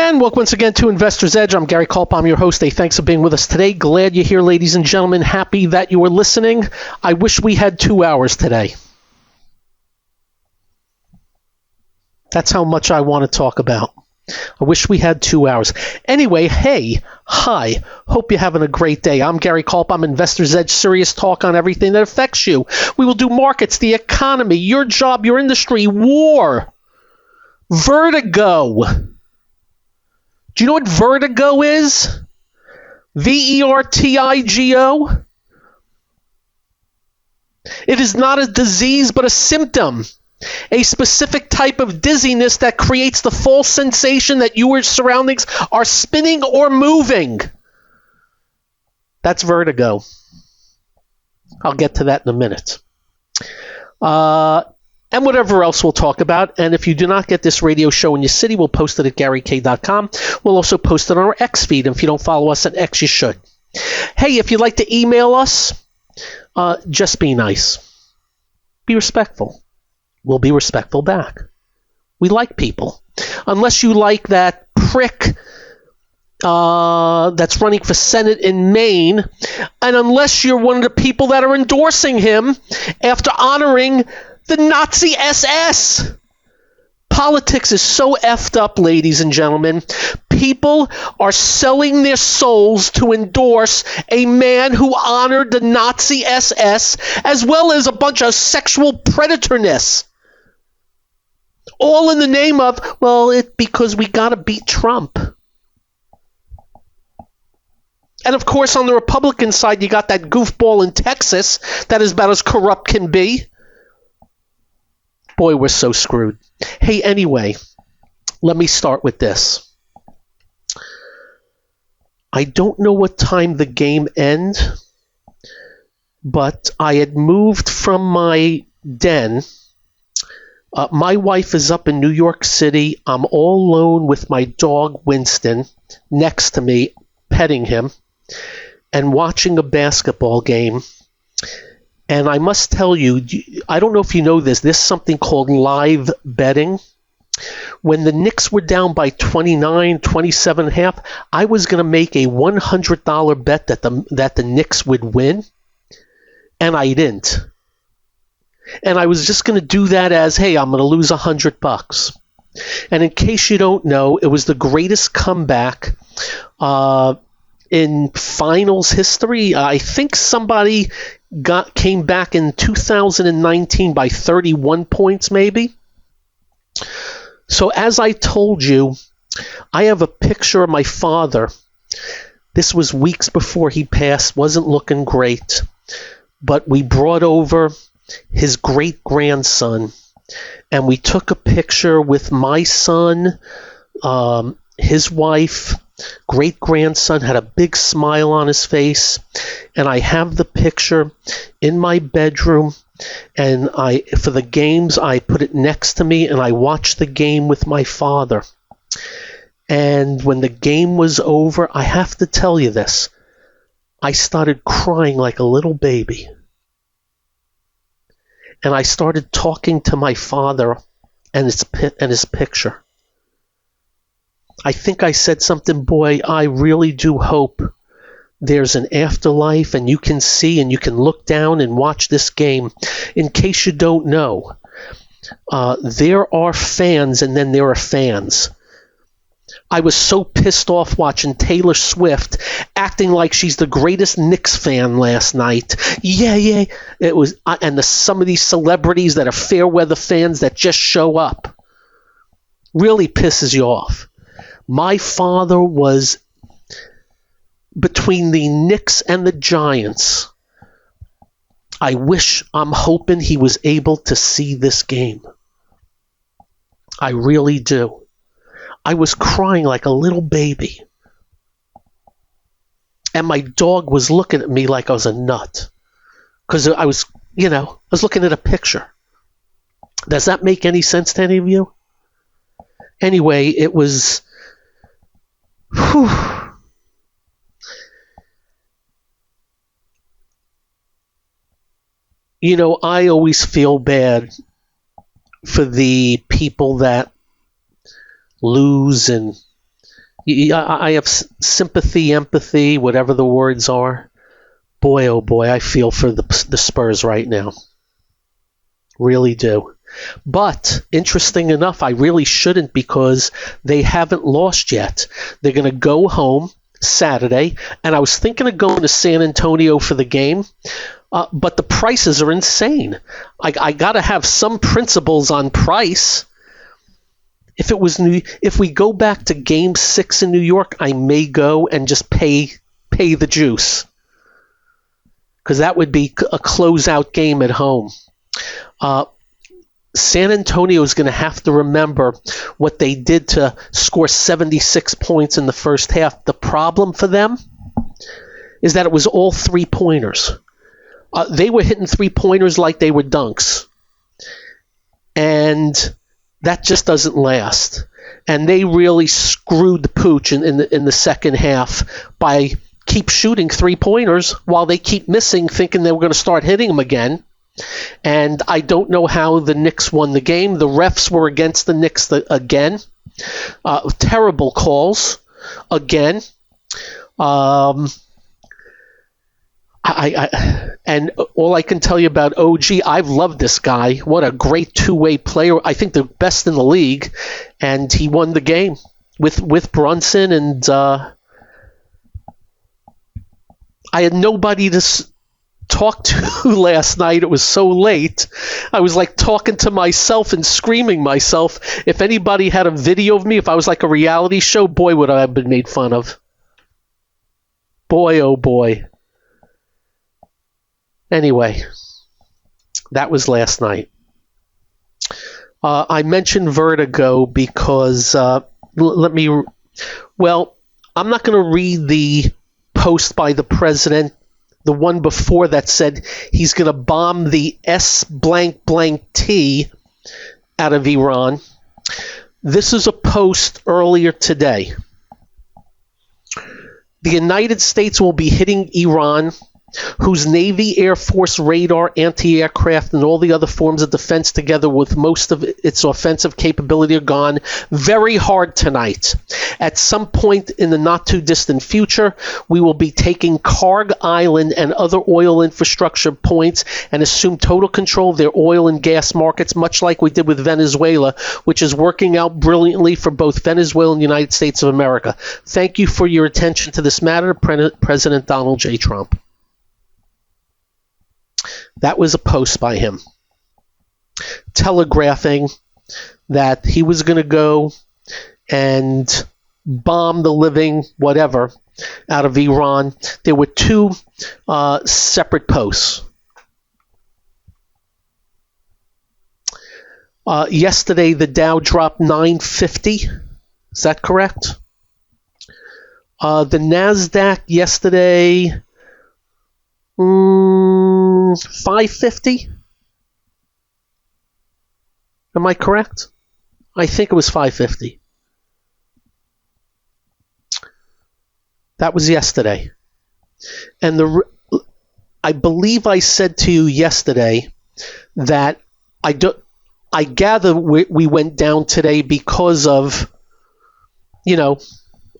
And welcome once again to Investor's Edge. I'm Gary Kaltbaum, your host. Hey, thanks for being with us today. Glad you're here, ladies and gentlemen. Happy that you are listening. I wish we had 2 hours today. That's how much I want to talk about. I wish we had 2 hours. Anyway, hey, hi. Hope you're having a great day. I'm Gary Kaltbaum, Investor's Edge, serious talk on everything that affects you. We will do markets, the economy, your job, your industry, war, vertigo. Do you know what vertigo is? Vertigo? It is not a disease, but a symptom. A specific type of dizziness that creates the false sensation that your surroundings are spinning or moving. That's vertigo. I'll get to that in a minute. And whatever else we'll talk about. And if you do not get this radio show in your city, we'll post it at GaryK.com. We'll also post it on our X feed. And if you don't follow us on X, you should. Hey, if you'd like to email us, just be nice. Be respectful. We'll be respectful back. We like people. Unless you like that prick that's running for Senate in Maine, and unless you're one of the people that are endorsing him after honoring the Nazi SS. Politics is so effed up, ladies and gentlemen. People are selling their souls to endorse a man who honored the Nazi SS, as well as a bunch of sexual predatorness. All in the name of, because we got to beat Trump. And of course, on the Republican side, you got that goofball in Texas that is about as corrupt can be. Boy, we're so screwed. Hey, anyway, let me start with this. I don't know what time the game ends, but I had moved from my den. My wife is up in New York City. I'm all alone with my dog, Winston, next to me, petting him, and watching a basketball game. And I must tell you, I don't know if you know this, there's something called live betting. When the Knicks were down by 29, 27 and a half, I was going to make a $100 bet that the Knicks would win, and I didn't. And I was just going to do that as, hey, I'm going to lose $100. And in case you don't know, it was the greatest comeback in finals history. I think somebody came back in 2019 by 31 points maybe. So as I told you, I have a picture of my father. This was weeks before he passed, wasn't looking great, but we brought over his great-grandson, and we took a picture with my son, his wife, great-grandson, had a big smile on his face, and I have the picture in my bedroom, and for the games, I put it next to me, and I watched the game with my father. And when the game was over, I have to tell you this, I started crying like a little baby. And I started talking to my father and his picture. I think I said something, boy, I really do hope there's an afterlife and you can see and you can look down and watch this game. In case you don't know, there are fans and then there are fans. I was so pissed off watching Taylor Swift acting like she's the greatest Knicks fan last night. Yeah. It was, and some of these celebrities that are fair weather fans that just show up really pisses you off. My father was between the Knicks and the Giants. I'm hoping he was able to see this game. I really do. I was crying like a little baby. And my dog was looking at me like I was a nut. Because I was looking at a picture. Does that make any sense to any of you? Anyway, it was... Whew. You know, I always feel bad for the people that lose and I have sympathy, empathy, whatever the words are. Boy, oh boy, I feel for the Spurs right now. Really do. But, interesting enough, I really shouldn't because they haven't lost yet. They're going to go home Saturday, and I was thinking of going to San Antonio for the game, but the prices are insane. I got to have some principles on price. If we go back to Game 6 in New York, I may go and just pay the juice, because that would be a closeout game at home. San Antonio is going to have to remember what they did to score 76 points in the first half. The problem for them is that it was all three-pointers. They were hitting three-pointers like they were dunks. And that just doesn't last. And they really screwed the pooch in the second half by keep shooting three-pointers while they keep missing, thinking they were going to start hitting them again. And I don't know how the Knicks won the game. The refs were against the Knicks again. Terrible calls again. And all I can tell you about OG, I've loved this guy. What a great two-way player. I think the best in the league. And he won the game with Brunson. And I had nobody to talk to last night. It was so late. I was like talking to myself and screaming myself. If anybody had a video of me, if I was like a reality show, boy, would I have been made fun of. Boy, oh boy. Anyway, that was last night. I mentioned Vertigo because I'm not going to read the post by the president, the one before that said he's going to bomb the S-blank-blank-T out of Iran. This is a post earlier today. The United States will be hitting Iran, whose Navy, Air Force, radar, anti-aircraft, and all the other forms of defense, together with most of its offensive capability, are gone very hard tonight. At some point in the not-too-distant future, we will be taking Karg Island and other oil infrastructure points and assume total control of their oil and gas markets, much like we did with Venezuela, which is working out brilliantly for both Venezuela and the United States of America. Thank you for your attention to this matter, President Donald J. Trump. That was a post by him, telegraphing that he was going to go and bomb the living whatever out of Iran. There were two separate posts. Yesterday, the Dow dropped 950. Is that correct? The NASDAQ yesterday, 550? Am I correct? I think it was 550. That was yesterday. And I believe I said to you yesterday that I gather we went down today because of,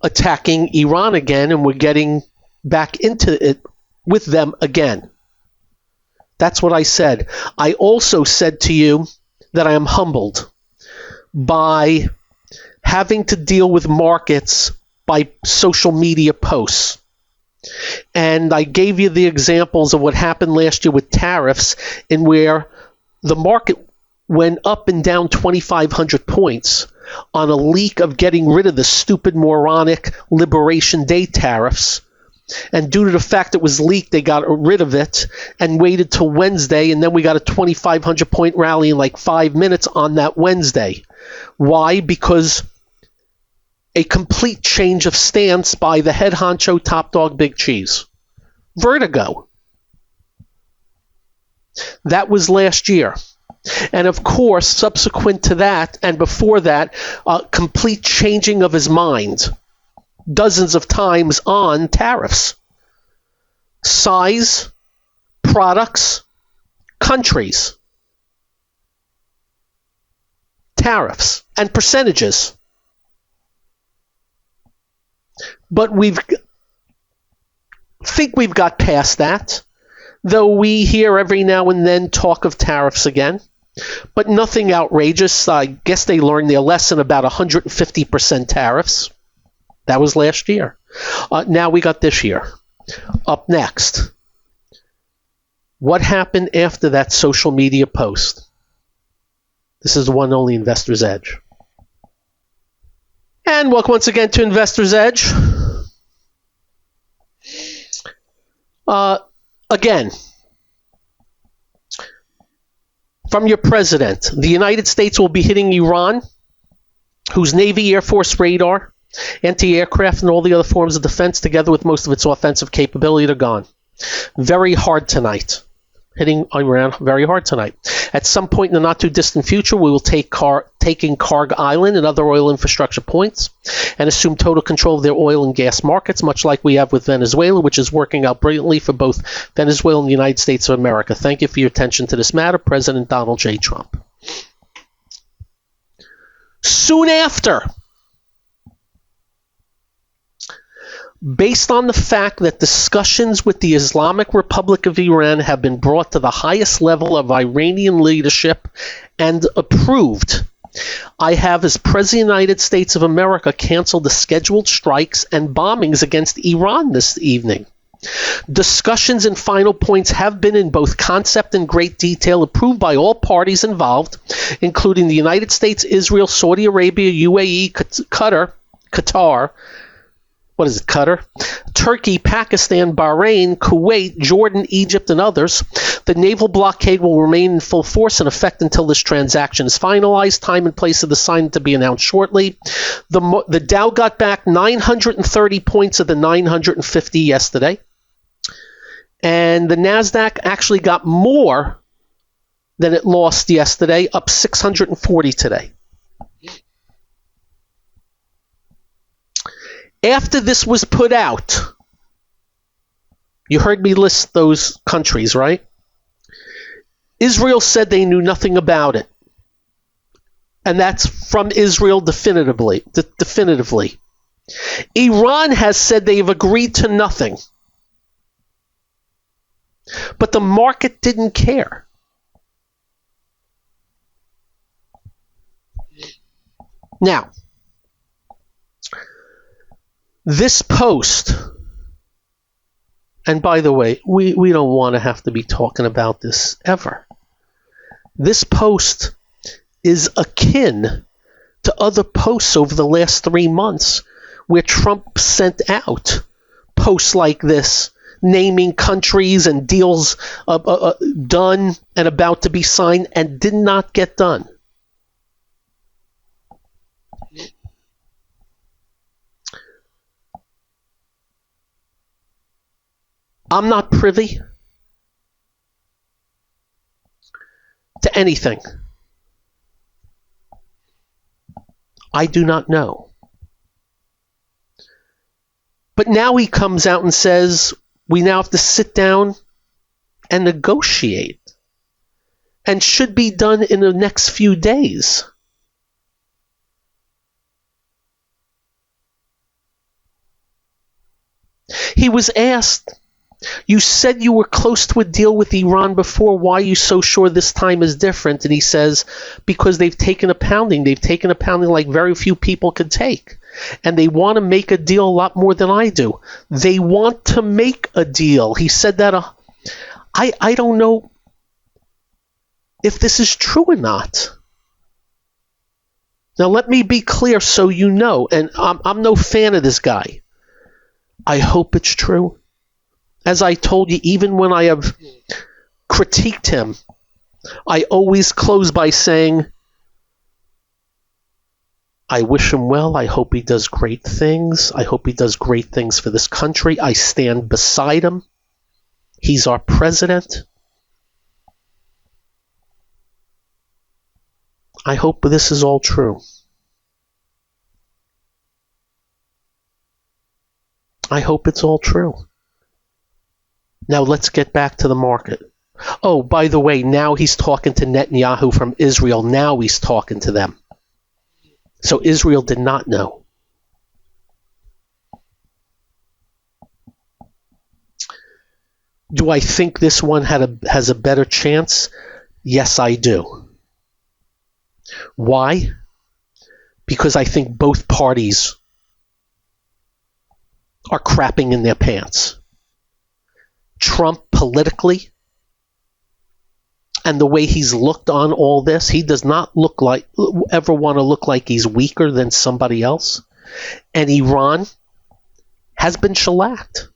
attacking Iran again, and we're getting back into it with them again. That's what I said. I also said to you that I am humbled by having to deal with markets by social media posts. And I gave you the examples of what happened last year with tariffs, in where the market went up and down 2,500 points on a leak of getting rid of the stupid, moronic Liberation Day tariffs. And due to the fact it was leaked, they got rid of it and waited till Wednesday, and then we got a 2,500-point rally in like 5 minutes on that Wednesday. Why? Because a complete change of stance by the head honcho, top dog, big cheese. Vertigo. That was last year. And of course, subsequent to that and before that, complete changing of his mind dozens of times on tariffs. Size, products, countries, tariffs, and percentages. But think we've got past that, though we hear every now and then talk of tariffs again. But nothing outrageous. I guess they learned their lesson about 150% tariffs. That was last year. Now we got this year. Up next, what happened after that social media post? This is the one and only Investor's Edge. And welcome once again to Investor's Edge. Again, from your president, the United States will be hitting Iran, whose Navy, Air Force radar, anti-aircraft, and all the other forms of defense, together with most of its offensive capability, are gone. Very hard tonight. Hitting Iran very hard tonight. At some point in the not-too-distant future, we will taking Karg Island and other oil infrastructure points and assume total control of their oil and gas markets, much like we have with Venezuela, which is working out brilliantly for both Venezuela and the United States of America. Thank you for your attention to this matter, President Donald J. Trump. Soon after, based on the fact that discussions with the Islamic Republic of Iran have been brought to the highest level of Iranian leadership and approved, I have, as President of the United States of America, canceled the scheduled strikes and bombings against Iran this evening. Discussions and final points have been in both concept and great detail approved by all parties involved, including the United States, Israel, Saudi Arabia, UAE, Qatar, Turkey, Pakistan, Bahrain, Kuwait, Jordan, Egypt, and others. The naval blockade will remain in full force and effect until this transaction is finalized. Time and place of the signing to be announced shortly. The Dow got back 930 points of the 950 yesterday. And the NASDAQ actually got more than it lost yesterday, up 640 today. After this was put out, you heard me list those countries, right? Israel said they knew nothing about it. And that's from Israel definitively. Iran has said they've agreed to nothing. But the market didn't care. Now, this post, and by the way, we don't want to have to be talking about this ever. This post is akin to other posts over the last 3 months where Trump sent out posts like this, naming countries and deals done and about to be signed and did not get done. I'm not privy to anything. I do not know. But now he comes out and says we now have to sit down and negotiate, and should be done in the next few days. He was asked, you said you were close to a deal with Iran before. Why are you so sure this time is different? And he says, because they've taken a pounding. They've taken a pounding like very few people could take. And they want to make a deal a lot more than I do. They want to make a deal. He said that. I don't know if this is true or not. Now, let me be clear so you know, and I'm no fan of this guy. I hope it's true. As I told you, even when I have critiqued him, I always close by saying, I wish him well. I hope he does great things. I hope he does great things for this country. I stand beside him. He's our president. I hope this is all true. I hope it's all true. Now let's get back to the market. Oh, by the way, now he's talking to Netanyahu from Israel. Now he's talking to them. So Israel did not know. Do I think this one has a better chance? Yes, I do. Why? Because I think both parties are crapping in their pants. Trump politically, and the way he's looked on all this, he does not ever want to look like he's weaker than somebody else. And Iran has been shellacked.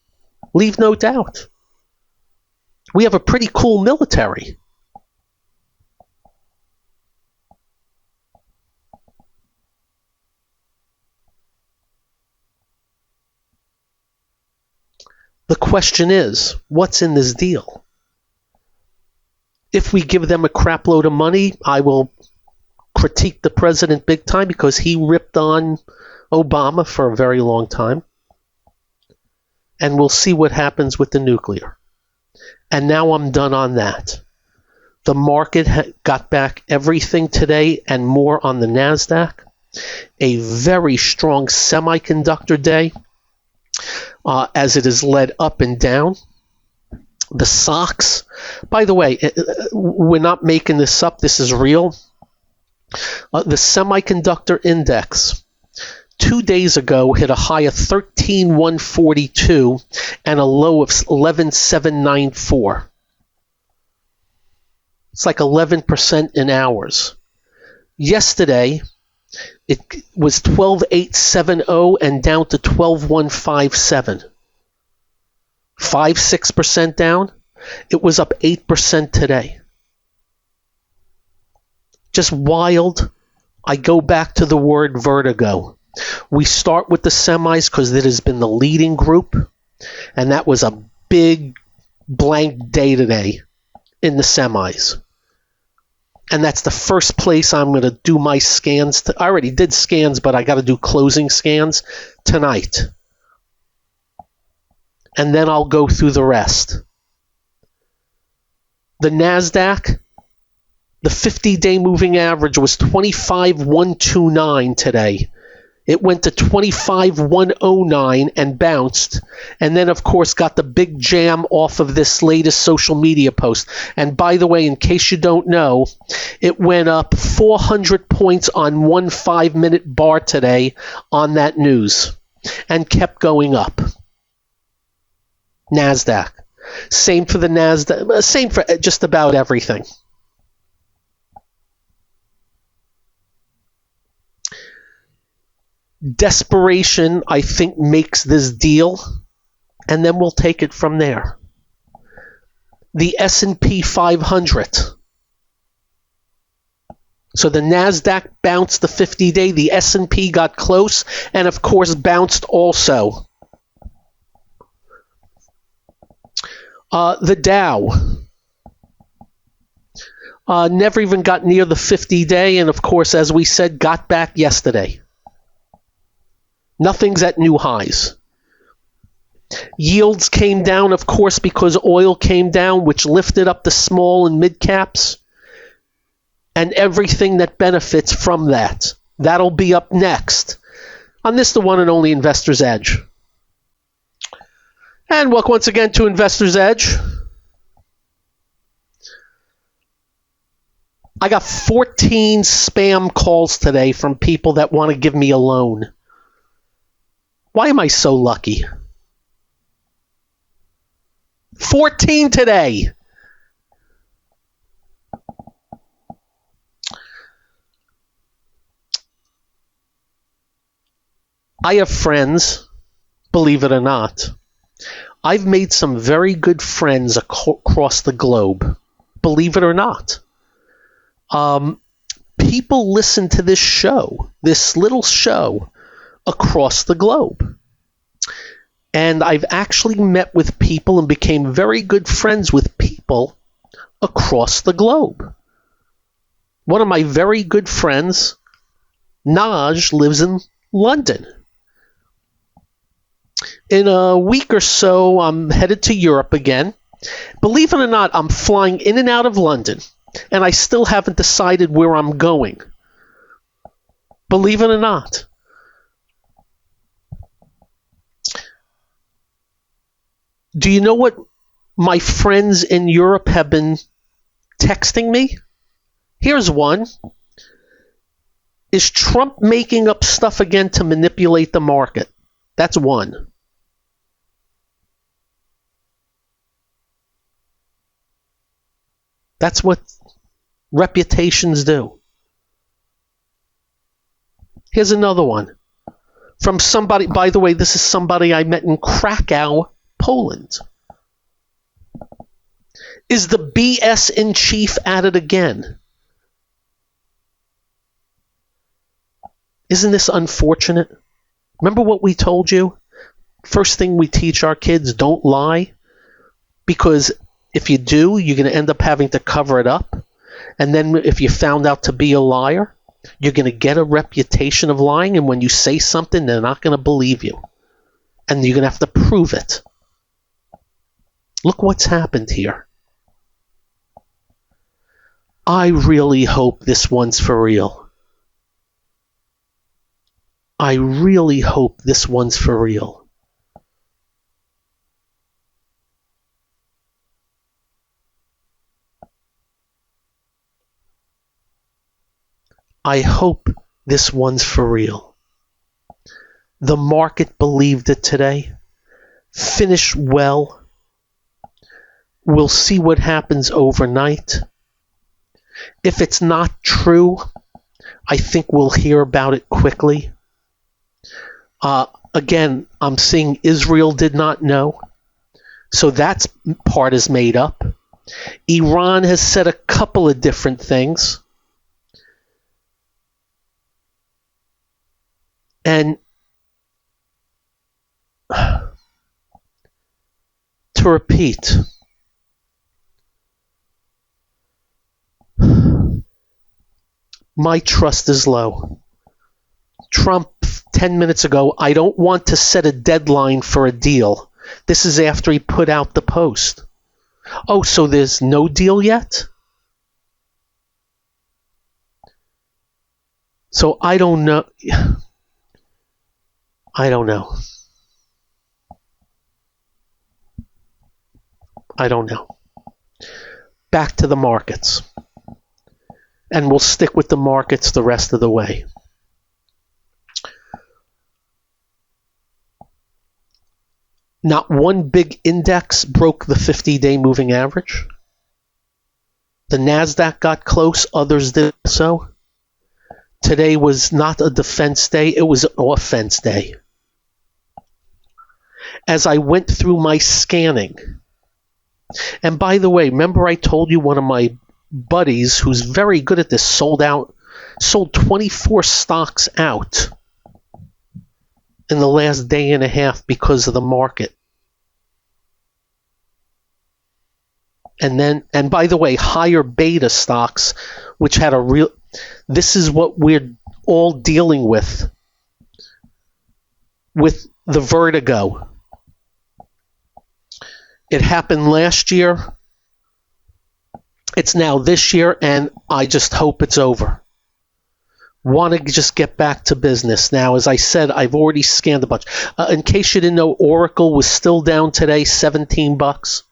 Leave no doubt. We have a pretty cool military. The question is, what's in this deal? If we give them a crap load of money, I will critique the president big time because he ripped on Obama for a very long time. And we'll see what happens with the nuclear. And now I'm done on that. The market got back everything today and more on the NASDAQ. A very strong semiconductor day as it is led up and down. The stocks, by the way, we're not making this up. This is real. The semiconductor index 2 days ago hit a high of 13,142 and a low of 11,794. It's like 11% in hours. Yesterday, it was 12,870 and down to 12,157. 5-6% down. It was up 8% today. Just wild. I go back to the word vertigo. We start with the semis because it has been the leading group, and that was a big blank day today in the semis. And that's the first place I'm going to do my scans. I already did scans, but I got to do closing scans tonight. And then I'll go through the rest. The NASDAQ, the 50-day moving average was 25,129 today. It went to 25,109 and bounced, and then, of course, got the big jam off of this latest social media post. And by the way, in case you don't know, it went up 400 points on one 5-minute bar today on that news and kept going up. NASDAQ. Same for the NASDAQ. Same for just about everything. Desperation, I think, makes this deal, and then we'll take it from there. The S&P 500. So the NASDAQ bounced the 50-day. The S&P got close and, of course, bounced also. The Dow never even got near the 50-day, and, of course, as we said, got back yesterday. Nothing's at new highs. Yields came down, of course, because oil came down, which lifted up the small and mid caps and everything that benefits from that. That'll be up next on this, the one and only Investor's Edge. And welcome once again to Investor's Edge. I got 14 spam calls today from people that want to give me a loan. Why am I so lucky? 14 today. I have friends, believe it or not. I've made some very good friends across the globe, believe it or not. People listen to this show, this little show, across the globe. And I've actually met with people and became very good friends with people across the globe. One of my very good friends, Naj, lives in London. In a week or so, I'm headed to Europe again. Believe it or not, I'm flying in and out of London, and I still haven't decided where I'm going. Believe it or not. Do you know what my friends in Europe have been texting me? Here's one. Is Trump making up stuff again to manipulate the market? That's one. That's what reputations do. Here's another one. From somebody, by the way, this is somebody I met in Krakow, Poland. Is the BS in chief at it again? Isn't this unfortunate? Remember what we told you? First thing we teach our kids, don't lie. Because if you do, you're going to end up having to cover it up. And then if you found out to be a liar, you're going to get a reputation of lying. And when you say something, they're not going to believe you. And you're going to have to prove it. Look what's happened here. I really hope this one's for real. I really hope this one's for real. I hope this one's for real. The market believed it today. Finished well. We'll see what happens overnight. If it's not true, I think we'll hear about it quickly. Again, I'm seeing Israel did not know. So that part is made up. Iran has said a couple of different things. And to repeat, my trust is low. Trump, 10 minutes ago, I don't want to set a deadline for a deal. This is after he put out the post. Oh, so there's no deal yet? So I don't know. I don't know. I don't know. Back to the markets. And we'll stick with the markets the rest of the way. Not one big index broke the 50-day moving average. The NASDAQ got close, others did so. Today was not a defense day, it was an offense day. As I went through my scanning, and by the way, remember I told you one of my buddies who's very good at this sold 24 stocks out in the last day and a half because of the market. And by the way, higher beta stocks, which had a real, this is what we're all dealing with the vertigo. It happened last year. It's now this year, and I just hope it's over. Want to just get back to business. Now, as I said, I've already scanned a bunch. In case you didn't know, Oracle was still down today, $17.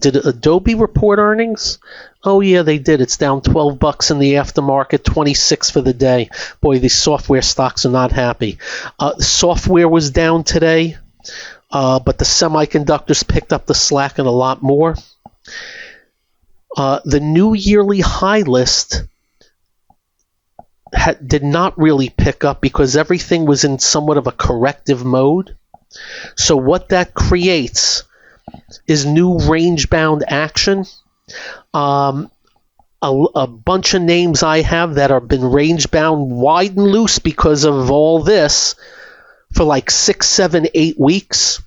Did Adobe report earnings? Oh yeah, they did. It's down $12 in the aftermarket, 26 for the day. Boy, these software stocks are not happy. Software was down today, but the semiconductors picked up the slack and a lot more. The new yearly high list did not really pick up because everything was in somewhat of a corrective mode. So what that creates is new range-bound action. A bunch of names I have that have been range-bound wide and loose because of all this for like 6, 7, 8 weeks.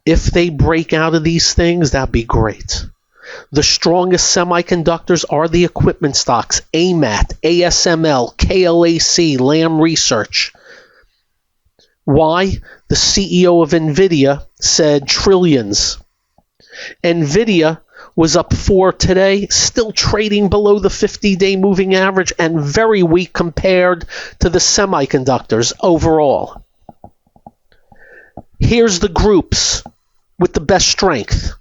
If they break out of these things, that'd be great. The strongest semiconductors are the equipment stocks, AMAT, ASML, KLAC, Lam Research. Why? The CEO of NVIDIA said trillions. NVIDIA was up 4 today, still trading below the 50-day moving average and very weak compared to the semiconductors overall. Here's the groups with the best strength.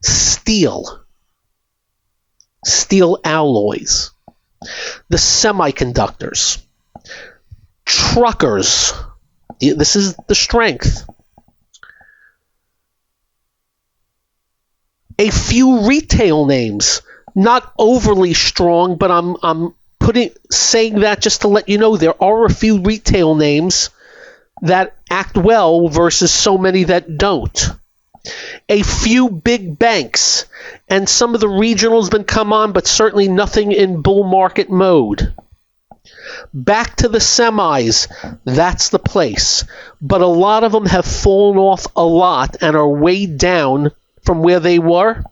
Steel alloys, the semiconductors, truckers. This is the strength. A few retail names, not overly strong, but I'm saying that just to let you know there are a few retail names that act well versus so many that don't. A few big banks, and some of the regionals been come on, but certainly nothing in bull market mode. Back to the semis, that's the place. But a lot of them have fallen off a lot and are way down from where they were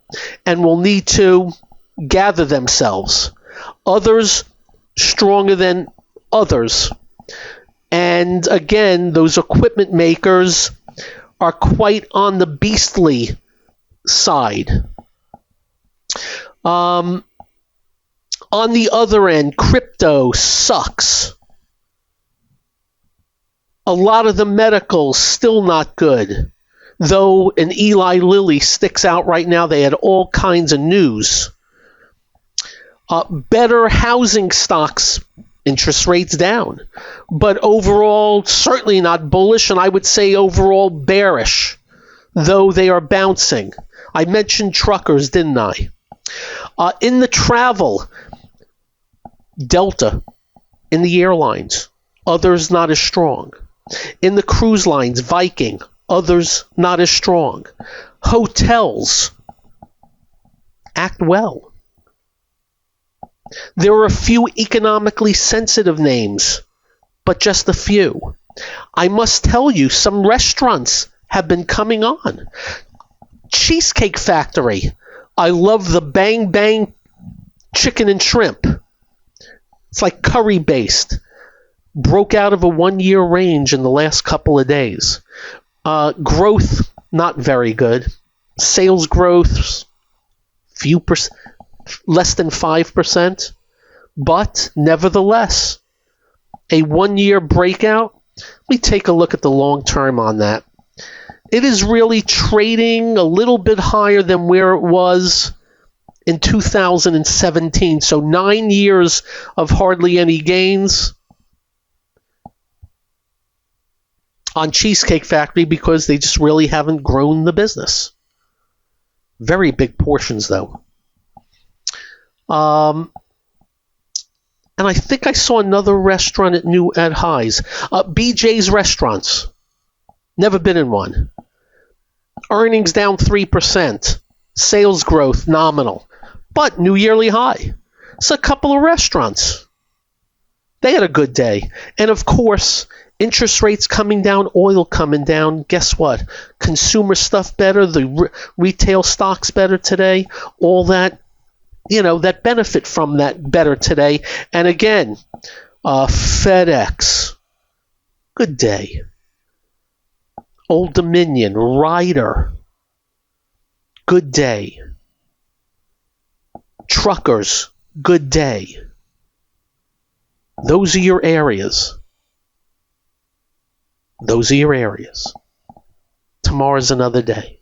and will need to gather themselves. Others stronger than others. And again, those equipment makers are quite on the beastly side. On the other end, crypto sucks. A lot of the medicals still not good. Though an Eli Lilly sticks out right now. They had all kinds of news. Better housing stocks, interest rates down. But overall, certainly not bullish, and I would say overall bearish, though they are bouncing. I mentioned truckers, didn't I? In the travel, Delta, in the airlines, others not as strong. In the cruise lines, Viking, others not as strong. Hotels act well. There are a few economically sensitive names, but just a few. I must tell you, some restaurants have been coming on. Cheesecake Factory. I love the Bang Bang chicken and shrimp. It's like curry based. Broke out of a 1-year range in the last couple of days. Growth, not very good. Sales growth, less than 5%. But nevertheless, a 1-year breakout. Let me take a look at the long term on that. It is really trading a little bit higher than where it was in 2017. So 9 years of hardly any gains on Cheesecake Factory because they just really haven't grown the business. Very big portions, though. And I think I saw another restaurant at highs. BJ's Restaurants. Never been in one. Earnings down 3%. Sales growth nominal. But new yearly high. It's a couple of restaurants. They had a good day. And of course, interest rates coming down, oil coming down. Guess what? Consumer stuff better. The retail stocks better today. All that, that benefit from that better today. And again, FedEx. Good day. Old Dominion, Ryder, good day. Truckers, good day. Those are your areas. Those are your areas. Tomorrow's another day.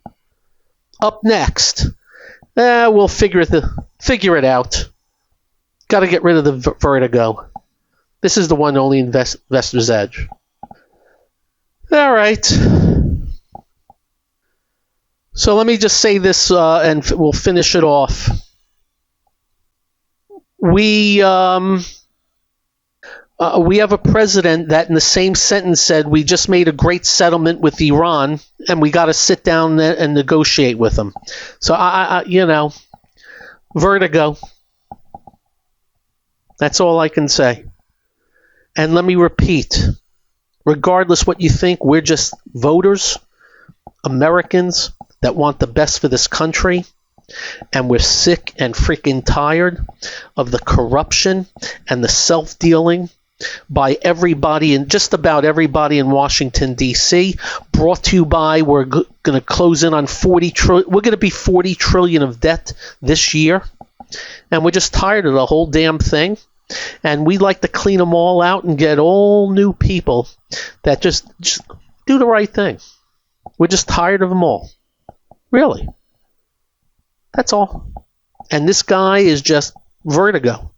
Up next, we'll figure it out. Got to get rid of the Vertigo. This is the one only Investor's Edge. All right. So let me just say this, and we'll finish it off. We have a president that in the same sentence said, we just made a great settlement with Iran, and we got to sit down and negotiate with them. So, Vertigo. That's all I can say. And let me repeat, regardless what you think, we're just voters, Americans that want the best for this country, and we're sick and freaking tired of the corruption and the self-dealing by everybody, and just about everybody in Washington, D.C., brought to you by, we're going to close in on 40 trillion. We're going to be 40 trillion of debt this year, and we're just tired of the whole damn thing. And we'd like to clean them all out and get all new people that just do the right thing. We're just tired of them all. Really. That's all. And this guy is just Vertigo.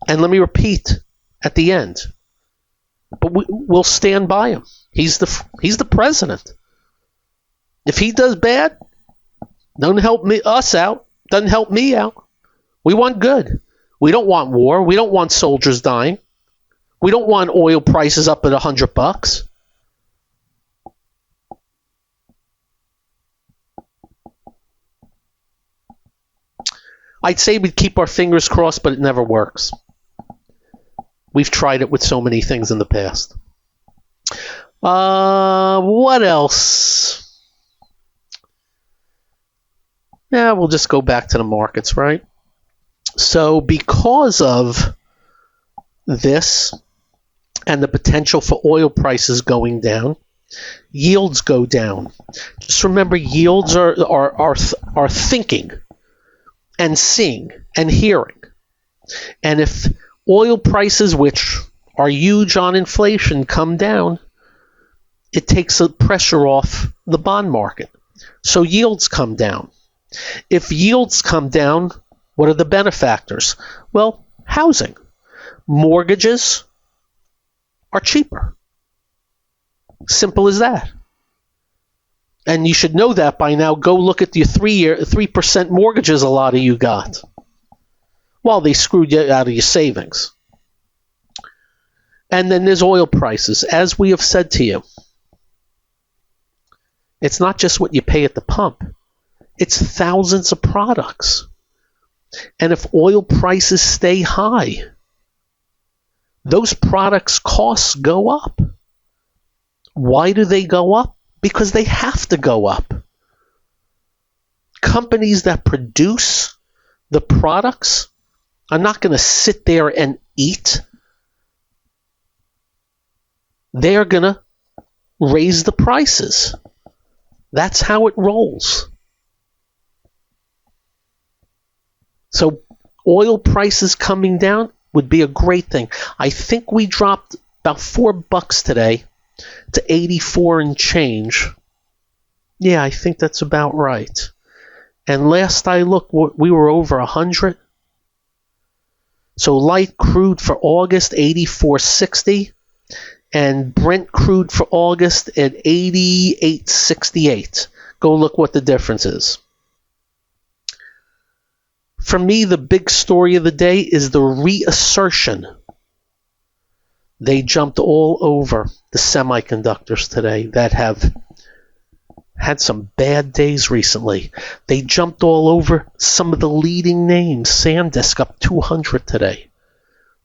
And let me repeat at the end, but we'll stand by him. He's the president. If he does bad, doesn't help us out, doesn't help me out. We want good. We don't want war. We don't want soldiers dying. We don't want oil prices up at $100. I'd say we'd keep our fingers crossed, but it never works. We've tried it with so many things in the past. What else? Yeah, we'll just go back to the markets, right? So because of this and the potential for oil prices going down, yields go down. Just remember, yields are thinking and seeing and hearing. And if oil prices, which are huge on inflation, come down, it takes the pressure off the bond market. So yields come down. If yields come down, what are the benefactors? Well, housing. Mortgages are cheaper. Simple as that. And you should know that by now. Go look at your 3% mortgages a lot of you got. Well, they screwed you out of your savings. And then there's oil prices. As we have said to you, it's not just what you pay at the pump. It's thousands of products. And if oil prices stay high, those products' costs go up. Why do they go up? Because they have to go up. Companies that produce the products are not going to sit there and eat. They're going to raise the prices. That's how it rolls. So oil prices coming down would be a great thing. I think we dropped about $4 today to 84 and change. Yeah, I think that's about right. And last I looked, we were over 100. So light crude for August, 84.60. And Brent crude for August at 88.68. Go look what the difference is. For me, the big story of the day is the reassertion. They jumped all over the semiconductors today that have had some bad days recently. They jumped all over some of the leading names. SanDisk up 200 today.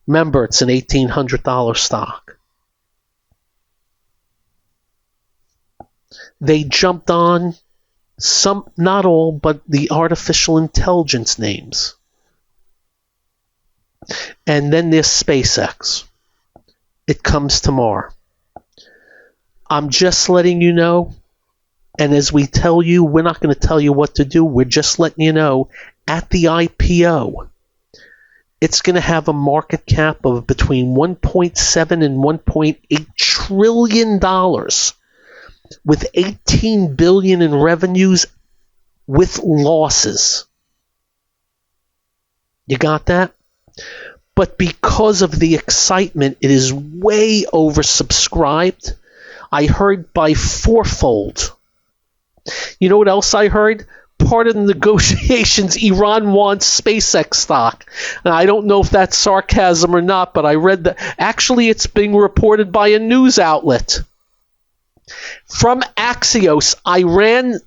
Remember, it's an $1,800 stock. They jumped on some, not all, but the artificial intelligence names. And then there's SpaceX. It comes tomorrow. I'm just letting you know, and as we tell you, we're not going to tell you what to do. We're just letting you know, at the IPO, it's going to have a market cap of between $1.7 and $1.8 trillion with $18 billion in revenues with losses. You got that? But because of the excitement, it is way oversubscribed. I heard by fourfold. You know what else I heard? Part of the negotiations, Iran wants SpaceX stock. And I don't know if that's sarcasm or not, but I read that. Actually, it's being reported by a news outlet. From Axios, Iran,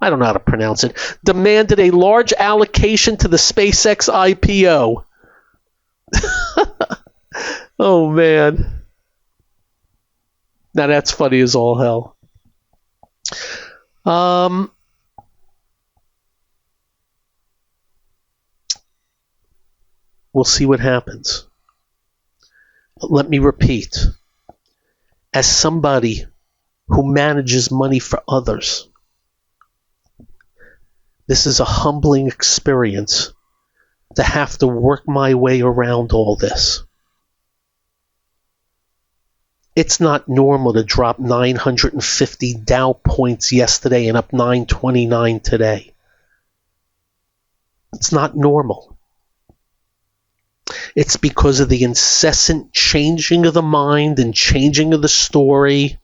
I don't know how to pronounce it, demanded a large allocation to the SpaceX IPO. Oh, man. Now that's funny as all hell. We'll see what happens. Let me repeat. As somebody who manages money for others, this is a humbling experience to have to work my way around all this. It's not normal to drop 950 Dow points yesterday and up 929 today. It's not normal. It's because of the incessant changing of the mind and changing of the story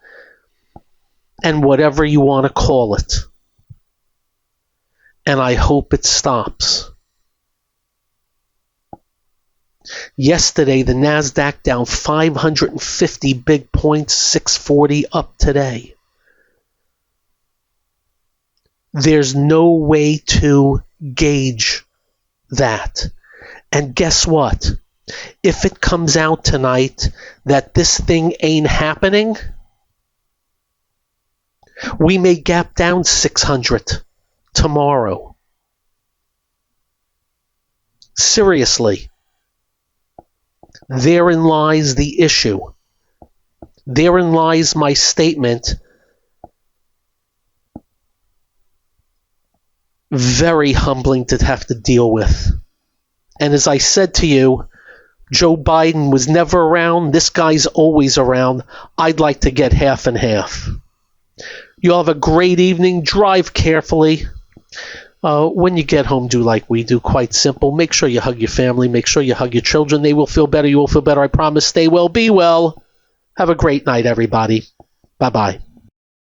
and whatever you want to call it. And I hope it stops. Yesterday, the NASDAQ down 550 big points, 640 up today. There's no way to gauge that. And guess what? If it comes out tonight that this thing ain't happening, we may gap down 600 tomorrow. Seriously. Therein lies the issue. Therein lies my statement. Very humbling to have to deal with. And as I said to you, Joe Biden was never around. This guy's always around. I'd like to get half and half. You all have a great evening. Drive carefully. When you get home, do like we do. Quite simple. Make sure you hug your family. Make sure you hug your children. They will feel better. You will feel better. I promise. Stay well. Be well. Have a great night, everybody. Bye-bye.